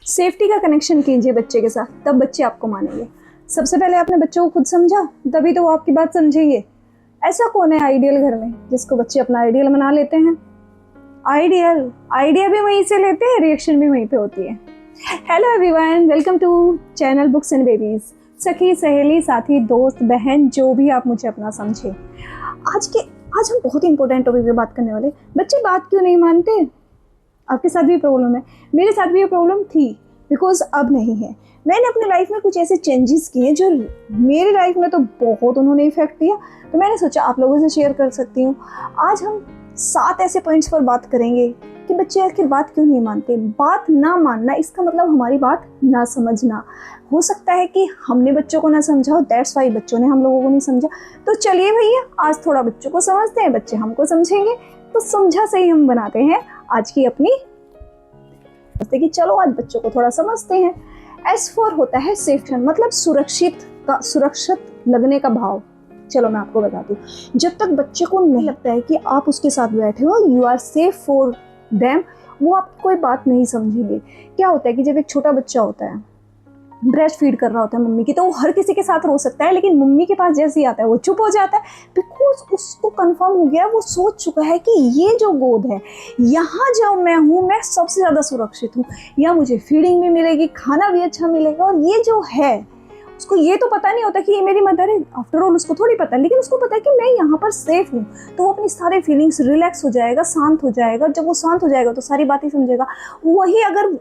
Safety का connection कीजिए बच्चे के साथ, तब बच्चे आपको मानेंगे। सबसे पहले आपने बच्चों को खुद समझा, तभी तो वो आपकी बात समझेंगे। ऐसा कौन है आइडियल घर में जिसको बच्चे अपना आइडियल बना लेते हैं? आइडिया भी वहीं से लेते हैं, रिएक्शन भी वहीं पे होती है। Hello everyone, welcome to channel books and babies. सखी, सहेली, साथी, दोस्त, बहन, जो भी आप मुझे अपना समझे। आज हम बहुत इंपॉर्टेंट टॉपिक पे बात करने वाले। बच्चे बात क्यों नहीं मानते? आपके साथ भी प्रॉब्लम है, मेरे साथ भी ये प्रॉब्लम थी, बिकॉज अब नहीं है। मैंने अपनी लाइफ में कुछ ऐसे चेंजेस किए जो मेरी लाइफ में तो बहुत उन्होंने इफेक्ट दिया, तो मैंने सोचा आप लोगों से शेयर कर सकती हूँ। आज हम 7 ऐसे पॉइंट्स पर बात करेंगे कि बच्चे आखिर बात क्यों नहीं मानते। बात ना मानना इसका मतलब हमारी बात ना समझना। हो सकता है कि हमने बच्चों को ना समझा हो, दैट्स वाई बच्चों ने हम लोगों को नहीं समझा। तो चलिए भैया, आज थोड़ा बच्चों को समझते हैं, बच्चे हमको समझेंगे, तो समझा से ही हम बनाते हैं आज की अपनी कि चलो आज बच्चों को थोड़ा समझते हैं। S4 होता है सेफ्टी, मतलब सुरक्षित लगने का भाव। चलो मैं आपको बताती हूँ। जब तक बच्चे को नहीं लगता है कि आप उसके साथ बैठे हो, you are safe for them, वो आप कोई बात नहीं समझेंगे। क्या होता है कि जब एक छोटा बच्चा होता है, ब्रेस्ट फीड कर रहा होता है मम्मी की, तो वो हर किसी के साथ रो सकता है, लेकिन मम्मी के पास जैसे ही आता है वो चुप हो जाता है, बिकॉज उसको कंफर्म हो गया, वो सोच चुका है कि ये जो गोद है, यहाँ जो मैं हूँ, मैं सबसे ज़्यादा सुरक्षित हूँ। यहाँ मुझे फीडिंग भी मिलेगी, खाना भी अच्छा मिलेगा। और ये जो है, उसको ये तो पता नहीं होता कि ये मेरी मदर है, आफ्टर ऑल उसको थोड़ी पता है, लेकिन उसको पता है कि मैं यहाँ पर सेफ हूँ। तो वो अपनी सारे फीलिंग्स रिलैक्स हो जाएगा, शांत हो जाएगा। जब वो शांत हो जाएगा तो सारी बातें समझेगा। वही अगर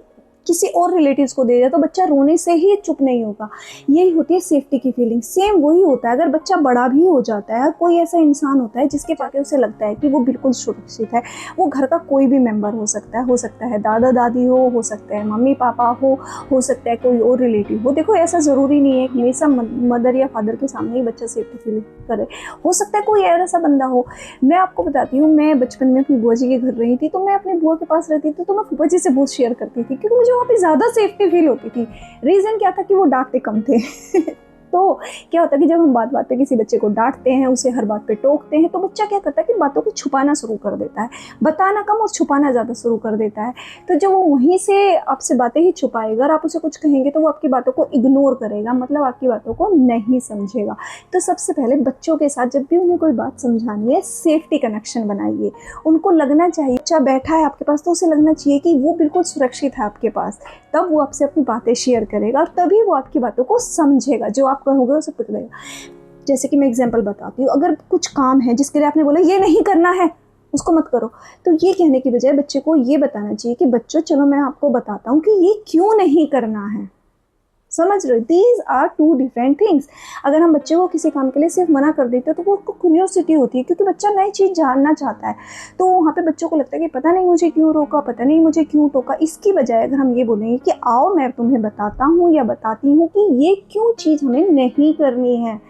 किसी और रिलेटिव्स को दे दिया तो बच्चा रोने से ही चुप नहीं होगा। यही होती है सेफ्टी की फीलिंग। सेम वही होता है अगर बच्चा बड़ा भी हो जाता है। कोई ऐसा इंसान होता है जिसके पाके उसे लगता है कि वो बिल्कुल सुरक्षित है। वो घर का कोई भी मेंबर हो सकता है दादा दादी हो सकता है मम्मी पापा हो सकता है कोई और रिलेटिव हो। देखो, ऐसा ज़रूरी नहीं है कि हमेशा मदर या फादर के सामने ही बच्चा सेफ्टी फील करे। हो सकता है कोई ऐसा बंदा हो। मैं आपको बताती हूँ, मैं बचपन में अपनी बुआ जी के घर रही थी, तो मैं अपनी बुआ के पास रहती थी, तो मैं फूफा जी से बहुत शेयर करती थी, क्योंकि मुझे वहाँ पे ज़्यादा सेफ्टी फील होती थी। रीज़न क्या था कि वो डांटते कम थे। तो क्या होता है कि जब हम बात बात पे किसी बच्चे को डांटते हैं, उसे हर बात पे टोकते हैं, तो बच्चा क्या करता है कि बातों को छुपाना शुरू कर देता है। बताना कम और छुपाना ज़्यादा शुरू कर देता है। तो जब वो वहीं से आपसे बातें ही छुपाएगा और आप उसे कुछ कहेंगे तो वो आपकी बातों को इग्नोर करेगा, मतलब आपकी बातों को नहीं समझेगा। तो सबसे पहले बच्चों के साथ जब भी उन्हें कोई बात समझानी है, सेफ्टी कनेक्शन बनाइए। उनको लगना चाहिए, बच्चा बैठा है आपके पास तो उसे लगना चाहिए कि वो बिल्कुल सुरक्षित है आपके पास। तब वो आपसे अपनी बातें शेयर करेगा और तभी वो आपकी बातों को समझेगा। जो आप कहोगे उसे पकड़ेगा। जैसे कि मैं एग्जांपल बताती हूँ, अगर कुछ काम है जिसके लिए आपने बोला ये नहीं करना है, उसको मत करो, तो ये कहने की बजाय बच्चे को ये बताना चाहिए कि बच्चों चलो मैं आपको बताता हूँ कि ये क्यों नहीं करना है। समझ रहे हो? These are two different things. अगर हम बच्चे को किसी काम के लिए सिर्फ मना कर देते हैं तो वो उसको क्यूरियोसिटी होती है, क्योंकि बच्चा नई चीज़ जानना चाहता है। तो वहाँ पे बच्चों को लगता है कि पता नहीं मुझे क्यों रोका, पता नहीं मुझे क्यों टोका। इसकी बजाय अगर हम ये बोलेंगे कि आओ मैं तुम्हें बताता हूँ या बताती हूँ कि ये क्यों चीज़ हमें नहीं करनी है।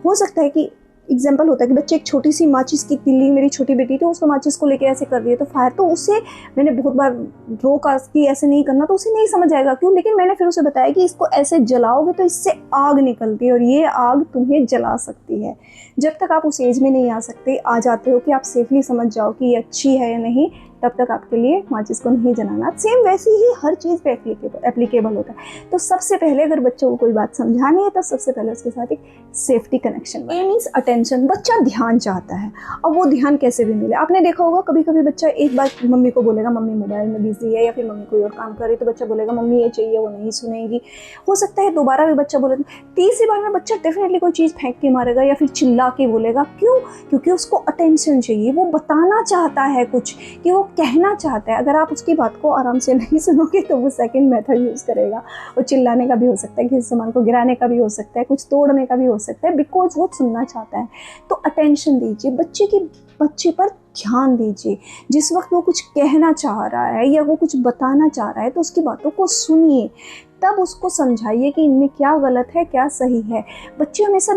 हो सकता है कि एग्जाम्पल होता है कि बच्चे एक छोटी सी माचिस की तिल्ली, मेरी छोटी बेटी तो उसको माचिस को लेके ऐसे कर दिए तो फायर, तो उसे मैंने बहुत बार रोका कि ऐसे नहीं करना, तो उसे नहीं समझ आएगा क्यों, लेकिन मैंने फिर उसे बताया कि इसको ऐसे जलाओगे तो इससे आग निकलती है और ये आग तुम्हें जला सकती है। जब तक आप उस एज में नहीं आ जाते हो कि आप सेफली समझ जाओ कि ये अच्छी है या नहीं, तब तक आपके लिए माचिस को नहीं जलाना। सेम वैसे ही हर चीज़ पे एप्लीकेबल होता है। तो सबसे पहले अगर बच्चों को कोई बात समझानी है तो सबसे पहले उसके साथ एक सेफ्टी कनेक्शन। ए मीन्स अटेंशन। बच्चा ध्यान चाहता है, अब वो ध्यान कैसे भी मिले। आपने देखा होगा कभी कभी बच्चा एक बार मम्मी को बोलेगा मम्मी मोबाइल में बिजी है, या फिर मम्मी कोई और काम कर रही, तो बच्चा बोलेगा मम्मी ये चाहिए, वो नहीं सुनेगी। हो सकता है दोबारा भी बच्चा बोलेगा, तीसरी बार में बच्चा डेफिनेटली कोई चीज़ फेंक के मारेगा या फिर चिल्ला के बोलेगा। क्यों? क्योंकि उसको अटेंशन चाहिए, वो बताना चाहता है कुछ, कि वो कहना चाहता है। अगर आप उसकी बात को आराम से नहीं सुनोगे तो वो सेकंड मेथड यूज़ करेगा। वो चिल्लाने का भी हो सकता है, किसी सामान को गिराने का भी हो सकता है, कुछ तोड़ने का भी हो सकता है, बिकॉज वो सुनना चाहता है। तो अटेंशन दीजिए, बच्चे पर ध्यान दीजिए। जिस वक्त वो कुछ कहना चाह रहा है या वो कुछ बताना चाह रहा है तो उसकी बातों को सुनिए, तब उसको समझाइए कि इनमें क्या गलत है क्या सही है। बच्चे हमेशा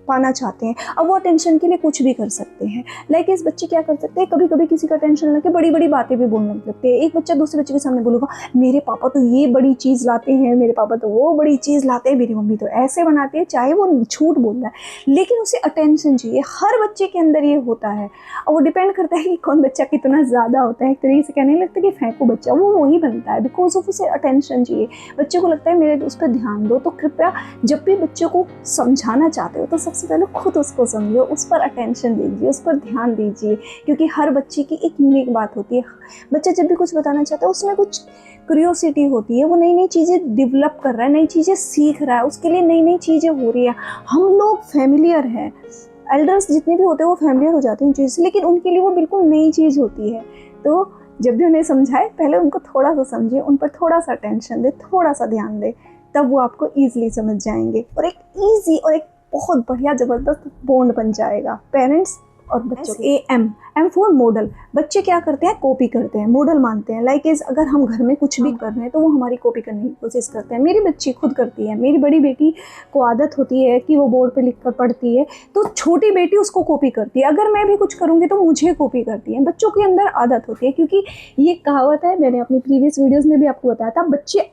पाना चाहते हैं। अब वो अटेंशन के लिए कुछ भी कर सकते हैं। लाइक इस बच्चे क्या कर सकते हैं, कभी कभी किसी का टेंशन लेके बड़ी बड़ी बातें भी बोलने लगते हैं। एक बच्चा दूसरे बच्चे के सामने बोलेगा मेरे पापा तो ये बड़ी चीज़ लाते हैं, मेरे पापा तो वो बड़ी चीज़ लाते हैं, मेरी मम्मी तो ऐसे बनाती है, चाहे वो झूठ बोल रहा है लेकिन उसे अटेंशन चाहिए। हर बच्चे के अंदर ये होता है और वो डिपेंड करता है कि कौन बच्चा कितना ज़्यादा होता है। एक तरीके से कहने लगता है कि फेंको बच्चा, वो वही बनता है बिकॉज ऑफ उसे अटेंशन चाहिए। बच्चे को लगता है मेरे उस पर ध्यान दो। तो कृपया जब भी बच्चों को समझाना चाहते हो तो सबसे पहले खुद उसको समझो, उस पर अटेंशन दीजिए, उस पर ध्यान दीजिए, क्योंकि हर बच्चे की एक यूनिक बात होती है। बच्चा जब भी कुछ बताना चाहता है उसमें कुछ क्यूरियोसिटी होती है, वो नई नई चीज़ें डेवलप कर रहा है, नई चीज़ें सीख रहा है, उसके लिए नई नई चीज़ें हो रही है। हम लोग फैमिलियर हैं, एल्डर्स जितने भी होते हैं वो फैमिलियर हो जाते हैं चीज़ से, लेकिन उनके लिए वो बिल्कुल नई चीज़ होती है। तो जब भी उन्हें समझाए पहले उनको थोड़ा सा समझिए, उन पर थोड़ा सा अटेंशन दे, थोड़ा सा ध्यान दे, तब वो आपको ईजिली समझ जाएंगे और एक ईजी और एक बहुत बढ़िया ज़बरदस्त बॉन्ड बन जाएगा पेरेंट्स और बच्चों। M for model. बच्चे क्या करते हैं, कॉपी करते हैं, मॉडल मानते हैं। लाइक इज अगर हम घर में कुछ भी कर रहे हैं तो वो हमारी कॉपी करने की कोशिश करते हैं। मेरी बच्ची खुद करती है, मेरी बड़ी बेटी को आदत होती है कि वो बोर्ड पे लिख कर पढ़ती है तो छोटी बेटी उसको कॉपी करती है। अगर मैं भी कुछ करूँगी तो मुझे कॉपी करती है। बच्चों के अंदर आदत होती है, क्योंकि ये कहावत है, मैंने अपनी प्रीवियस वीडियोज़ में भी आपको बताया था, बच्चे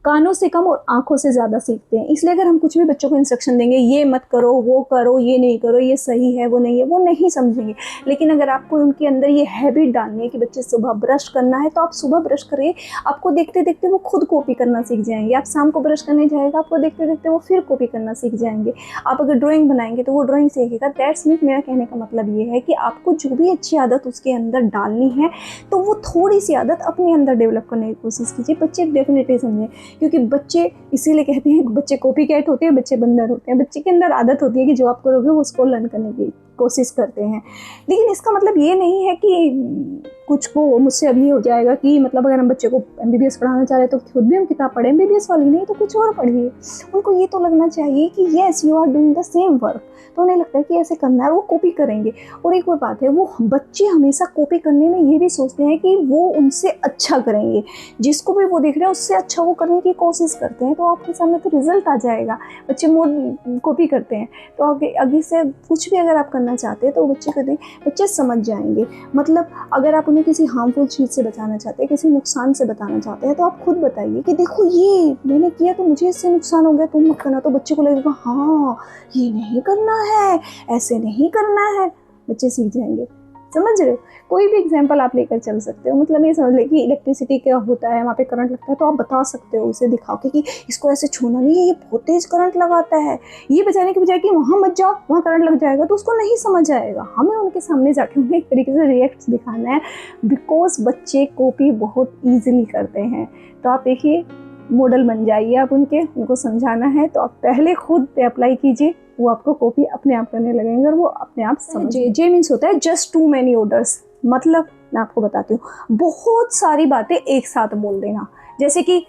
कानों से कम और आंखों से ज़्यादा सीखते हैं। इसलिए अगर हम कुछ भी बच्चों को इंस्ट्रक्शन देंगे, ये मत करो, वो करो, ये नहीं करो, ये सही है, वो नहीं है, वो नहीं समझेंगे। लेकिन अगर आपको उनके अंदर ये हैबिट डालनी है कि बच्चे सुबह ब्रश करना है तो आप सुबह ब्रश करिए, आपको देखते देखते वो खुद कॉपी करना सीख जाएंगे। आप शाम को ब्रश करने जाएगा, आपको देखते देखते वो फिर कॉपी करना सीख जाएंगे। आप अगर ड्राइंग बनाएंगे तो वो ड्राइंग सीखेगा। दैट्स मीन मेरा कहने का मतलब ये है कि आपको जो भी अच्छी आदत उसके अंदर डालनी है तो वो थोड़ी सी आदत अपने अंदर डेवलप करने की कोशिश कीजिए। बच्चे डेफिनेटली समझें, क्योंकि बच्चे इसीलिए कहते हैं बच्चे कॉपी कैट होते हैं, बच्चे बंदर होते हैं। बच्चे के अंदर आदत होती है कि जो आप करोगे वो उसको लर्न करने की कोशिश करते हैं। लेकिन इसका मतलब ये नहीं है कि कुछ को मुझसे अभी हो जाएगा कि मतलब अगर हम बच्चे को MBBS पढ़ाना चाह रहे हैं तो खुद भी हम किताब पढ़ें MBBS वाली, नहीं तो कुछ और पढ़िए। उनको ये तो लगना चाहिए कि yes you are doing the same work, तो उन्हें लगता है कि ऐसे करना है, वो कॉपी करेंगे। और एक और बात है, वो बच्चे हमेशा कॉपी करने में ये भी सोचते हैं कि वो उनसे अच्छा करेंगे, जिसको भी वो देख रहे हैं उससे अच्छा वो करने की कोशिश करते हैं, तो आपके सामने तो रिजल्ट आ जाएगा। बच्चे मोड कॉपी करते हैं तो आगे से कुछ भी अगर आप करना चाहते हैं तो बच्चे करते हैं, बच्चे समझ जाएंगे। मतलब अगर आप उन्हें किसी हार्मफुल चीज़ से बचाना चाहते हैं, किसी नुकसान से बताना चाहते हैं, तो आप खुद बताइए कि देखो ये मैंने किया तो मुझे इससे नुकसान हो गया, तुम मत करना। तो बच्चे को लगेगा हाँ ये नहीं करना है, ऐसे नहीं करना है, बच्चे सीख जाएंगे। समझ रहे हो? कोई भी एग्जांपल आप लेकर चल सकते हो। मतलब ये समझ ले कि इलेक्ट्रिसिटी क्या होता है, वहाँ पे करंट लगता है तो आप बता सकते हो, उसे दिखाओ कि इसको ऐसे छूना नहीं है, ये बहुत तेज करंट लगाता है, ये बचाने के बजाय कि वहाँ मत जाओ वहाँ करंट लग जाएगा, तो उसको नहीं समझ आएगा। हमें उनके सामने जाके उन्हें एक तरीके से रिएक्ट दिखाना है, बिकॉज बच्चे कॉपी बहुत ईजिली करते हैं। तो आप देखिए मॉडल बन जाइए आप उनको समझाना है तो आप पहले खुद पे अप्लाई कीजिए, वो आपको कॉपी अपने आप करने लगेंगे और वो अपने आप समझिए। जे मीन्स होता है जस्ट टू मैनी ऑर्डर्स। मतलब मैं आपको बताती हूँ, बहुत सारी बातें एक साथ बोल देना, जैसे कि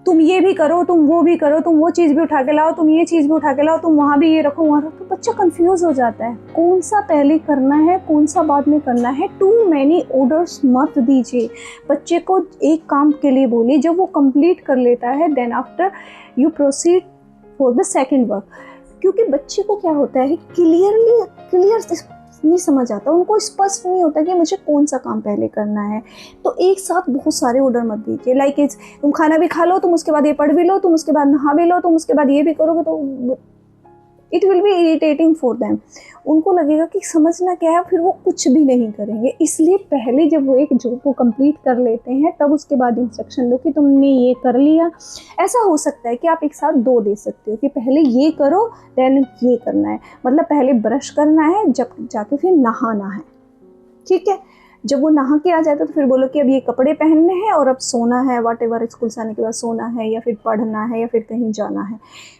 तुम ये भी करो, तुम वो भी करो, तुम वो चीज़ भी उठा के लाओ, तुम ये चीज़ भी उठा के लाओ, तुम वहाँ भी ये रखो वहाँ रखो, तो बच्चा कंफ्यूज हो जाता है कौन सा पहले करना है कौन सा बाद में करना है। टू मैनी ऑर्डर्स मत दीजिए बच्चे को, एक काम के लिए बोलिए, जब वो कंप्लीट कर लेता है then after you proceed for the second work. क्योंकि बच्चे को क्या होता है क्लियर नहीं समझ आता, उनको स्पष्ट नहीं होता कि मुझे कौन सा काम पहले करना है। तो एक साथ बहुत सारे ऑर्डर मत दीजिए। लाइक तुम खाना भी खा लो, तुम उसके बाद ये पढ़ भी लो, तुम उसके बाद नहा भी लो, तुम उसके बाद ये भी करोगे, तो it will be irritating for them. उनको लगेगा कि समझना क्या है, फिर वो कुछ भी नहीं करेंगे। इसलिए पहले जब वो एक जॉब को कंप्लीट कर लेते हैं तब उसके बाद इंस्ट्रक्शन दो कि तुमने ये कर लिया। ऐसा हो सकता है कि आप एक साथ 2 दे सकते हो कि पहले ये करो देन ये करना है। मतलब पहले ब्रश करना है, जब जाके फिर नहाना है, ठीक है। जब वो नहा के आ जाता है तो फिर बोलो कि अब ये कपड़े पहनने हैं और अब सोना है, वॉट एवर, स्कूल से आने के बाद सोना है या फिर पढ़ना है या फिर कहीं जाना है।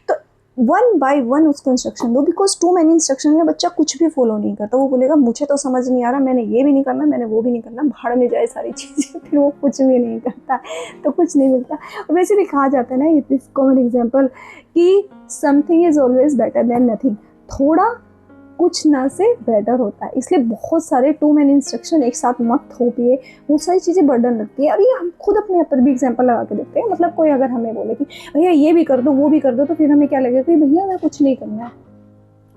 तो 1 बाय 1 उसको इंस्ट्रक्शन दो, बिकॉज टू मैनी इंस्ट्रक्शन में बच्चा कुछ भी फॉलो नहीं करता। वो बोलेगा मुझे तो समझ नहीं आ रहा, मैंने ये भी नहीं करना, मैंने वो भी नहीं करना, भाड़ में जाए सारी चीज़ें। फिर वो कुछ भी नहीं करता तो कुछ नहीं मिलता। और वैसे भी कहा जाता है ना, इट इज कॉमन एग्जाम्पल कि something is always better than nothing. थोड़ा कुछ ना से बेटर होता है। इसलिए बहुत सारे टू मैनी इंस्ट्रक्शन एक साथ मत थोपिए, बहुत सारी चीज़ें बर्डन लगती है। और ये हम खुद अपने ऊपर भी एग्जांपल लगा के देखते हैं। मतलब कोई अगर हमें बोले कि भैया ये भी कर दो वो भी कर दो, तो फिर हमें क्या लगेगा कि भैया मैं कुछ नहीं करना है,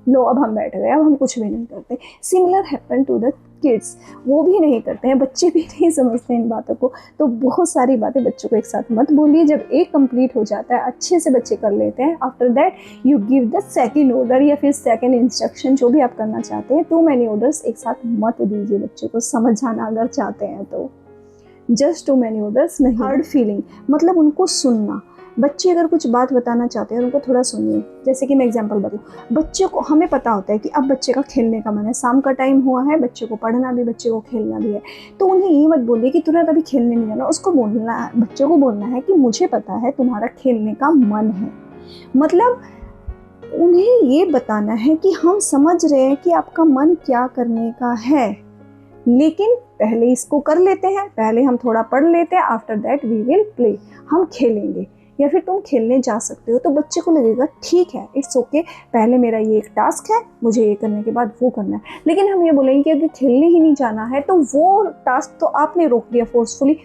लो अब हम बैठ गए, अब हम कुछ भी नहीं करते। Similar happen to the kids, वो भी नहीं करते हैं, बच्चे भी नहीं समझते इन बातों को। तो बहुत सारी बातें बच्चों को एक साथ मत बोलिए। जब एक कंप्लीट हो जाता है, अच्छे से बच्चे कर लेते हैं, after that you give the second order या फिर सेकंड इंस्ट्रक्शन, जो भी आप करना चाहते हैं। टू मैनी ऑर्डर्स एक साथ मत दीजिए बच्चों को, समझ जाना अगर चाहते हैं तो। जस्ट टू मैनी ऑर्डर्स नहीं। हर्ड फीलिंग मतलब उनको सुनना। बच्चे अगर कुछ बात बताना चाहते हैं उनको थोड़ा सुनिए। जैसे कि मैं एग्जांपल बताऊँ, बच्चे को हमें पता होता है कि अब बच्चे का खेलने का मन है, शाम का टाइम हुआ है, बच्चे को पढ़ना भी, बच्चे को खेलना भी है। तो उन्हें ये मत बोलिए कि तुरंत अभी खेलने नहीं जाना। उसको बोलना, बच्चे को बोलना है कि मुझे पता है तुम्हारा खेलने का मन है। मतलब उन्हें ये बताना है कि हम समझ रहे हैं कि आपका मन क्या करने का है, लेकिन पहले इसको कर लेते हैं, पहले हम थोड़ा पढ़ लेते हैं, after that we will play, हम खेलेंगे, या फिर तुम खेलने जा सकते हो। तो बच्चे को लगेगा ठीक है, इट्स ओके, पहले मेरा ये एक टास्क है, मुझे ये करने के बाद वो करना है। लेकिन हम ये बोलेंगे कि अगर खेलने ही नहीं जाना है तो वो टास्क तो आपने रोक दिया फोर्सफुली,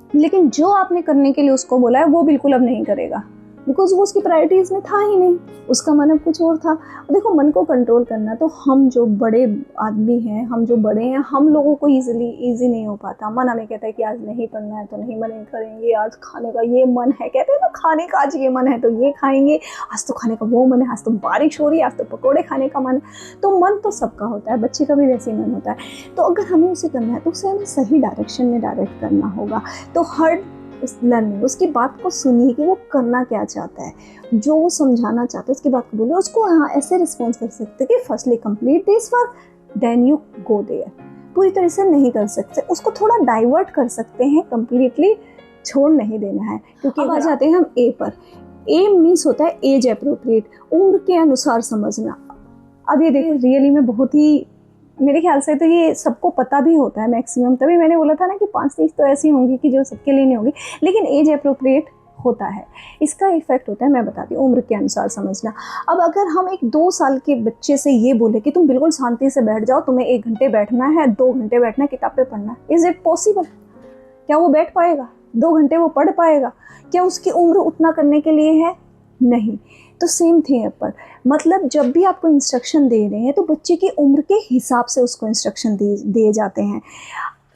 लेकिन जो आपने करने के लिए उसको बोला है वो बिल्कुल अब नहीं करेगा, बिकॉज वो उसकी प्रायोरिटीज़ में था ही नहीं, उसका मन अब कुछ और था। देखो, मन को कंट्रोल करना तो हम जो बड़े आदमी हैं, हम जो बड़े हैं, हम लोगों को ईजी नहीं हो पाता। मन हमें कहता है कि आज नहीं पढ़ना है तो नहीं, मन नहीं करेंगे, आज खाने का ये मन है, कहते हैं ना खाने का आज ये मन है तो ये खाएंगे, आज तो खाने का वो मन है, आज तो बारिश हो रही है, आज तो पकौड़े खाने का मन है। तो मन तो सबका होता है, बच्चे का भी वैसे ही मन होता है। तो अगर हमें उसे करना है तो उसे हमें सही डायरेक्शन में डायरेक्ट करना होगा। तो हर उस लर्निंग, उसकी बात को सुनिए कि वो करना क्या चाहता है, जो वो समझाना चाहता है उसकी बात को बोलिए। उसको हाँ ऐसे रिस्पॉन्स कर सकते हैं कि firstly complete this work then you go there. पूरी तरह से नहीं कर सकते, उसको थोड़ा डाइवर्ट कर सकते हैं, कंप्लीटली छोड़ नहीं देना है। क्योंकि अब आ जाते हैं हम ए पर। ए मीन्स होता है एज अप्रोप्रिएट, उम्र के अनुसार समझना। अब ये देखो, रियली में बहुत ही, मेरे ख्याल से तो ये सबको पता भी होता है मैक्सिमम, तभी मैंने बोला था ना कि 5 चीज़ तो ऐसी होंगी कि जो सबके लिए नहीं होगी, लेकिन एज अप्रोप्रिएट होता है। इसका इफेक्ट होता है, मैं बताती हूँ, उम्र के अनुसार समझना। अब अगर हम एक 2 साल के बच्चे से ये बोले कि तुम बिल्कुल शांति से बैठ जाओ, तुम्हें 1 घंटे बैठना है, 2 घंटे बैठना है, किताब पे पढ़ना है, इज इट पॉसिबल? क्या वो बैठ पाएगा? 2 घंटे वो पढ़ पाएगा? क्या उसकी उम्र उतना करने के लिए है? नहीं। तो सेम थिंग पर, मतलब जब भी आपको इंस्ट्रक्शन दे रहे हैं तो बच्चे की उम्र के हिसाब से उसको इंस्ट्रक्शन दिए जाते हैं।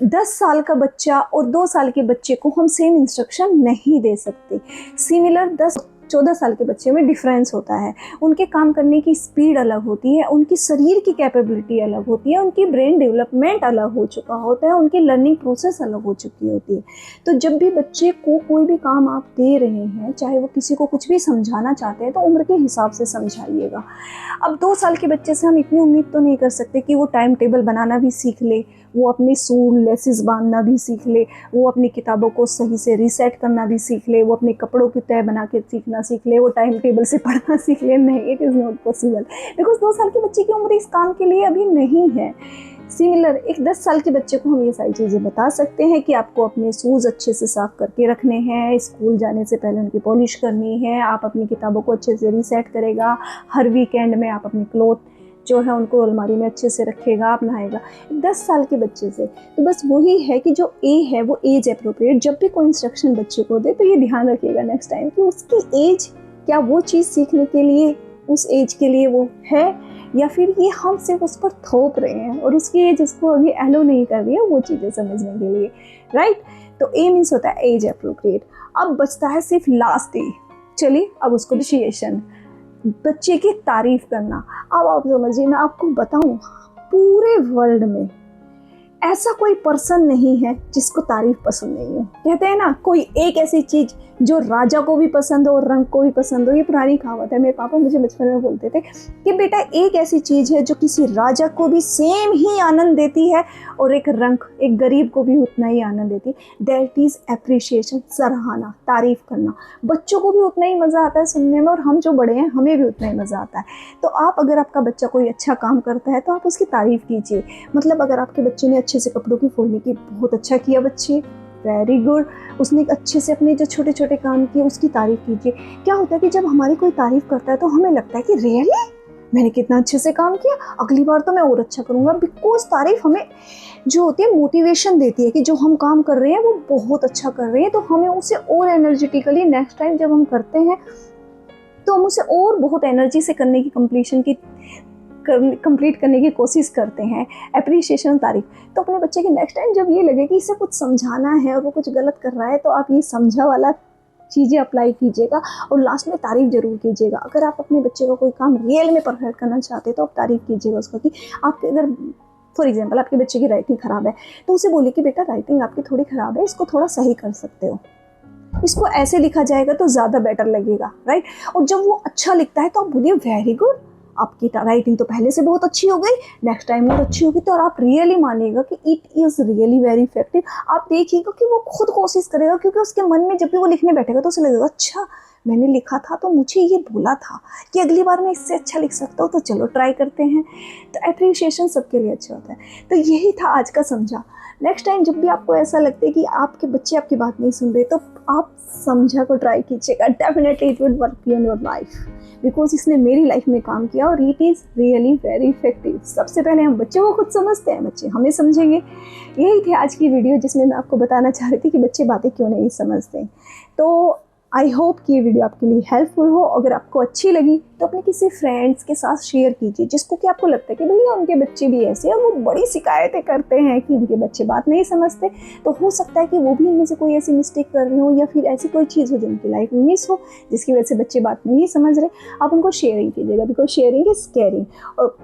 10 साल का बच्चा और 2 साल के बच्चे को हम सेम इंस्ट्रक्शन नहीं दे सकते। सिमिलर 10-14 साल के बच्चे में डिफरेंस होता है, उनके काम करने की स्पीड अलग होती है, उनकी शरीर की कैपेबिलिटी अलग होती है, उनकी ब्रेन डेवलपमेंट अलग हो चुका होता है, उनकी लर्निंग प्रोसेस अलग हो चुकी होती है। तो जब भी बच्चे को कोई भी काम आप दे रहे हैं, चाहे वो किसी को कुछ भी समझाना चाहते हैं, तो उम्र के हिसाब से समझाइएगा। अब 2 साल के बच्चे से हम इतनी उम्मीद तो नहीं कर सकते कि वो टाइम टेबल बनाना भी सीख ले, वो अपनी सूट लेसिस बांधना भी सीख ले, वो अपनी किताबों को सही से रीसेट करना भी सीख ले, वो अपने कपड़ों की तय बना के सीखना सीख ले, वो टाइम टेबल से पढ़ना सीख ले। नहीं, it is not possible, because 2 साल के बच्चे की उम्र इस काम के लिए अभी नहीं है। सिमिलर एक 10 साल के बच्चे को हम ये सारी चीज़ें बता सकते हैं कि आपको अपने शूज़ अच्छे से साफ़ करके रखने हैं, स्कूल जाने से पहले उनकी पॉलिश करनी है, आप अपनी किताबों को अच्छे से रीसेट करेगा, हर वीकेंड में आप अपने क्लोथ जो है उनको अलमारी में अच्छे से रखेगा, आप नहाएगा। 10 साल के बच्चे से तो बस वही है कि जो ए है वो एज अप्रोप्रिएट। जब भी कोई इंस्ट्रक्शन बच्चे को दे तो ये ध्यान रखिएगा नेक्स्ट टाइम कि उसकी एज, क्या वो चीज़ सीखने के लिए उस एज के लिए वो है, या फिर ये हम सिर्फ उस पर थोप रहे हैं और उसकी एज उसको अभी एलो नहीं कर रही है वो चीज़ें समझने के लिए, राइट। तो ए मीन्स होता है एज अप्रोप्रिएट। अब बचता है सिर्फ लास्ट ए। चलिए अब उसको अप्रिशिएशन, बच्चे की तारीफ करना। अब आप समझिए, मैं आपको बताऊं, पूरे वर्ल्ड में ऐसा कोई पर्सन नहीं है जिसको तारीफ पसंद नहीं हो। कहते हैं ना, कोई एक ऐसी चीज जो राजा को भी पसंद हो और रंग को भी पसंद हो। ये पुरानी कहावत है, मेरे पापा मुझे बचपन में बोलते थे कि बेटा एक ऐसी चीज है जो किसी राजा को भी सेम ही आनंद देती है और एक रंग, एक गरीब को भी उतना ही आनंद देती है। दैट इज एप्रिशिएशन, सराहना, तारीफ करना। बच्चों को भी उतना ही मजा आता है सुनने में और हम जो बड़े हैं हमें भी उतना ही मजा आता है। तो आप अगर आपका बच्चा कोई अच्छा काम करता है तो आप उसकी तारीफ कीजिए। मतलब अगर आपके बच्चे ने अच्छे से कपड़ों की फोल्डिंग की, बहुत अच्छा किया बच्चे, वेरी गुड। उसने अच्छे से अपने जो छोटे छोटे काम किए उसकी तारीफ कीजिए। क्या होता है कि जब हमारी कोई तारीफ करता है तो हमें लगता है कि रियली मैंने कितना अच्छे से काम किया, अगली बार तो मैं और अच्छा करूँगा। बिकॉज तारीफ हमें जो होती है मोटिवेशन देती है कि जो हम काम कर रहे हैं वो बहुत अच्छा कर रहे हैं, तो हमें उसे और एनर्जेटिकली नेक्स्ट टाइम जब हम करते हैं तो हम उसे और बहुत एनर्जी से करने की कंप्लीट करने की कोशिश करते हैं, अप्रिशिएशन, तारीफ। तो अपने बच्चे के नेक्स्ट टाइम जब ये लगे कि इसे कुछ समझाना है और वो कुछ गलत कर रहा है, तो आप ये समझा वाला चीज़ें अप्लाई कीजिएगा और लास्ट में तारीफ जरूर कीजिएगा। अगर आप अपने बच्चे को कोई काम रियल में परफेक्ट करना चाहते हैं तो आप तारीफ कीजिएगा उसका, कि आपके अगर फॉर एग्जाम्पल आपके बच्चे की राइटिंग खराब है तो उसे बोलिए कि बेटा राइटिंग आपकी थोड़ी खराब है, इसको थोड़ा सही कर सकते हो, इसको ऐसे लिखा जाएगा तो ज़्यादा बेटर लगेगा, राइट। और जब वो अच्छा लिखता है तो आप बोलिए वेरी गुड, आपकी राइटिंग तो पहले से बहुत अच्छी हो गई, नेक्स्ट टाइम और अच्छी होगी। तो और आप रियली मानिएगा कि it is really very effective. आप देखिएगा कि वो खुद कोशिश करेगा, क्योंकि उसके मन में जब भी वो लिखने बैठेगा तो उसे लगेगा अच्छा मैंने लिखा था तो मुझे ये बोला था कि अगली बार मैं इससे अच्छा लिख सकता हूँ, तो चलो ट्राई करते हैं। तो अप्रिशिएशन सबके लिए अच्छा होता है। तो यही था आज का समझा। नेक्स्ट टाइम जब भी आपको ऐसा लगता है कि आपके बच्चे आपकी बात नहीं सुन रहे, तो आप समझा को ट्राई कीजिएगा। Definitely it will work in your life, because इसने मेरी लाइफ में काम किया और it is really very effective. सबसे पहले हम बच्चों को खुद समझते हैं, बच्चे हमें समझेंगे। यही थी आज की वीडियो जिसमें मैं आपको बताना चाह रही थी कि बच्चे बातें क्यों नहीं समझते। तो आई होप कि ये वीडियो आपके लिए हेल्पफुल हो। अगर आपको अच्छी लगी तो अपने किसी फ्रेंड्स के साथ शेयर कीजिए जिसको कि आपको लगता है कि भैया उनके बच्चे भी ऐसे हैं, वो बड़ी शिकायतें करते हैं कि उनके बच्चे बात नहीं समझते। तो हो सकता है कि वो भी इनमें से कोई ऐसी मिस्टेक कर रहे हो या फिर ऐसी कोई चीज़ हो जो उनकी लाइफ में मिस हो जिसकी वजह से बच्चे बात नहीं समझ रहे। आप उनको शेयरिंग कीजिएगा, बिकॉज शेयरिंग इज केयरिंग। और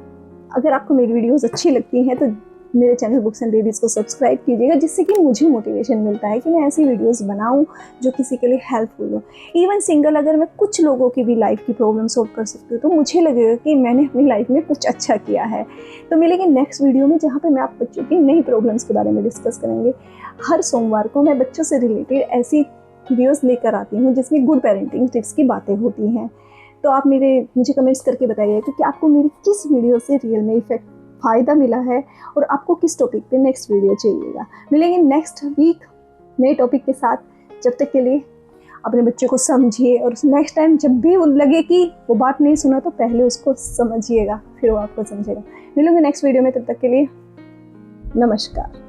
अगर आपको मेरी वीडियोज़ अच्छी लगती हैं तो मेरे चैनल बुक्स एंड बेबीज़ को सब्सक्राइब कीजिएगा, जिससे कि मुझे मोटिवेशन मिलता है कि मैं ऐसी वीडियोस बनाऊं जो किसी के लिए हेल्पफुल हो। इवन सिंगल अगर मैं कुछ लोगों की भी लाइफ की प्रॉब्लम सॉल्व कर सकती हूँ तो मुझे लगेगा कि मैंने अपनी लाइफ में कुछ अच्छा किया है। तो मिलेंगे नेक्स्ट वीडियो में, जहाँ पर मैं आप बच्चों की नई प्रॉब्लम्स के बारे में डिस्कस करेंगे। हर सोमवार को मैं बच्चों से रिलेटेड ऐसी वीडियोज़ लेकर आती हूँ जिसमें गुड पेरेंटिंग टिप्स की बातें होती हैं। तो आप मुझे कमेंट्स करके बताइए कि आपको मेरी किस वीडियो से रियल में फ़ायदा मिला है और आपको किस टॉपिक पे नेक्स्ट वीडियो चाहिएगा। मिलेंगे नेक्स्ट वीक नए टॉपिक के साथ। जब तक के लिए अपने बच्चे को समझिए, और नेक्स्ट टाइम जब भी वो लगे कि वो बात नहीं सुना तो पहले उसको समझिएगा, फिर वो आपको समझेगा। मिलेंगे नेक्स्ट वीडियो में, तब तक के लिए नमस्कार।